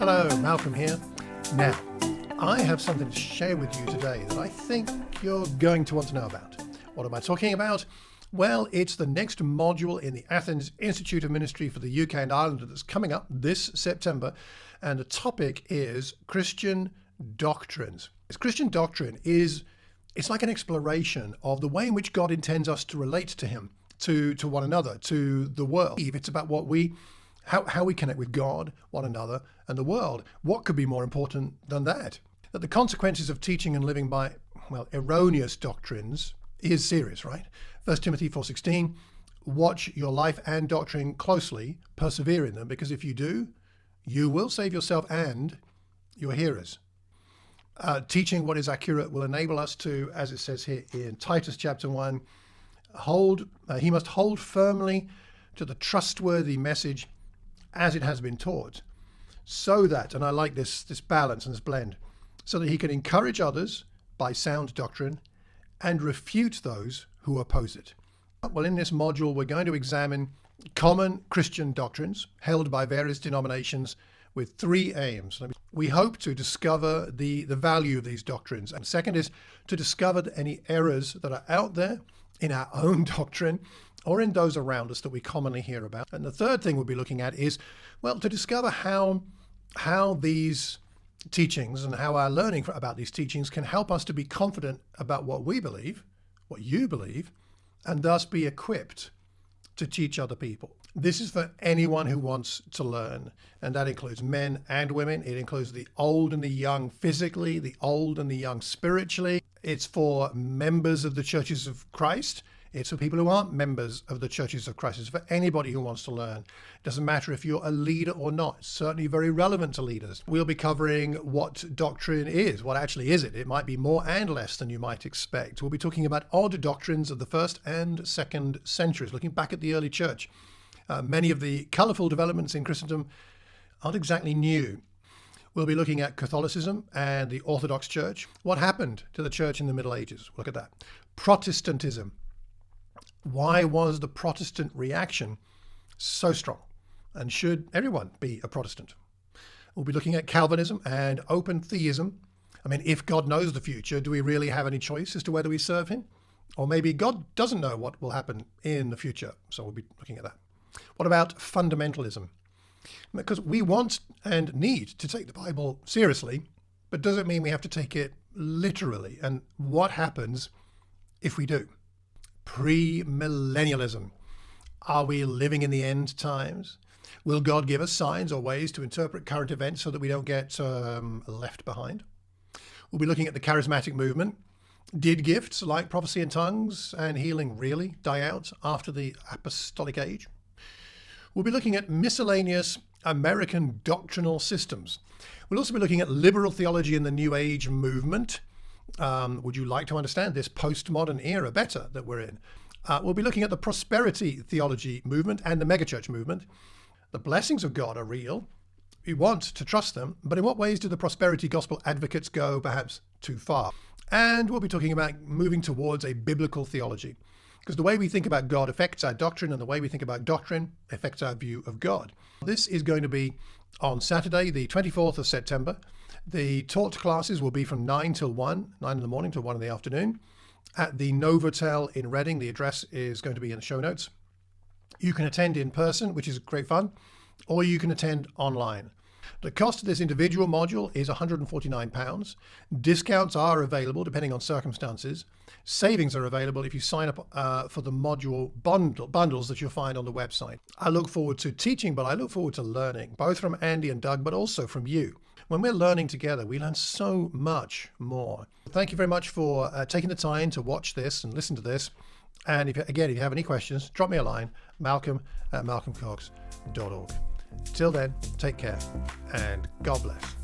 Hello, Malcolm here. Now, I have something to share with you today that I think you're going to want to know about. What am I talking about? Well, it's the next module in the Athens Institute of Ministry for the UK and Ireland that's coming up this September, and the topic is Christian doctrines. Christian doctrine it's like an exploration of the way in which God intends us to relate to Him, to one another, to the world. It's about how we connect with God, one another, and the world. What could be more important than that? That the consequences of teaching and living by, erroneous doctrines is serious, right? 1 Timothy 4:16, watch your life and doctrine closely, persevere in them, because if you do, you will save yourself and your hearers. Teaching what is accurate will enable us to, as it says here in Titus chapter 1, he must hold firmly to the trustworthy message as it has been taught, so that, and I like this balance and this blend, so that he can encourage others by sound doctrine and refute those who oppose it. Well, in this module, we're going to examine common Christian doctrines held by various denominations with three aims. We hope to discover the value of these doctrines. And second is to discover any errors that are out there in our own doctrine or in those around us that we commonly hear about. And the third thing we'll be looking at is, to discover how these teachings and how our learning about these teachings can help us to be confident about what we believe, what you believe, and thus be equipped to teach other people. This is for anyone who wants to learn, and that includes men and women. It includes the old and the young physically, the old and the young spiritually. It's for members of the churches of Christ. It's for people who aren't members of the churches of Christ. It's for anybody who wants to learn. It doesn't matter if you're a leader or not. It's certainly very relevant to leaders. We'll be covering what doctrine is. What actually is it? It might be more and less than you might expect. We'll be talking about odd doctrines of the 1st and 2nd centuries, looking back at the early church. Many of the colourful developments in Christendom aren't exactly new. We'll be looking at Catholicism and the Orthodox Church. What happened to the church in the Middle Ages? Look at that. Protestantism. Why was the Protestant reaction so strong? And should everyone be a Protestant? We'll be looking at Calvinism and open theism. If God knows the future, do we really have any choice as to whether we serve Him? Or maybe God doesn't know what will happen in the future, so we'll be looking at that. What about fundamentalism? Because we want and need to take the Bible seriously, but does it mean we have to take it literally? And what happens if we do? Premillennialism. Are we living in the end times? Will God give us signs or ways to interpret current events so that we don't get left behind? We'll be looking at the charismatic movement. Did gifts like prophecy in tongues and healing really die out after the apostolic age? We'll be looking at miscellaneous American doctrinal systems. We'll also be looking at liberal theology in the New Age movement. Would you like to understand this postmodern era better that we're in? We'll be looking at the prosperity theology movement and the megachurch movement. The blessings of God are real. We want to trust them, but in what ways do the prosperity gospel advocates go perhaps too far? And we'll be talking about moving towards a biblical theology, because the way we think about God affects our doctrine, and the way we think about doctrine affects our view of God. This is going to be on Saturday, the 24th of September. The taught classes will be from 9 in the morning till 1 in the afternoon at the Novotel in Reading. The address is going to be in the show notes. You can attend in person, which is great fun, or you can attend online. The cost of this individual module is £149. Discounts are available depending on circumstances. Savings are available if you sign up for the module bundles that you'll find on the website. I look forward to teaching, but I look forward to learning, both from Andy and Doug, but also from you. When we're learning together, we learn so much more. Thank you very much for taking the time to watch this and listen to this. And if you have any questions, drop me a line, malcolm@malcolmcox.org. Till then, take care and God bless.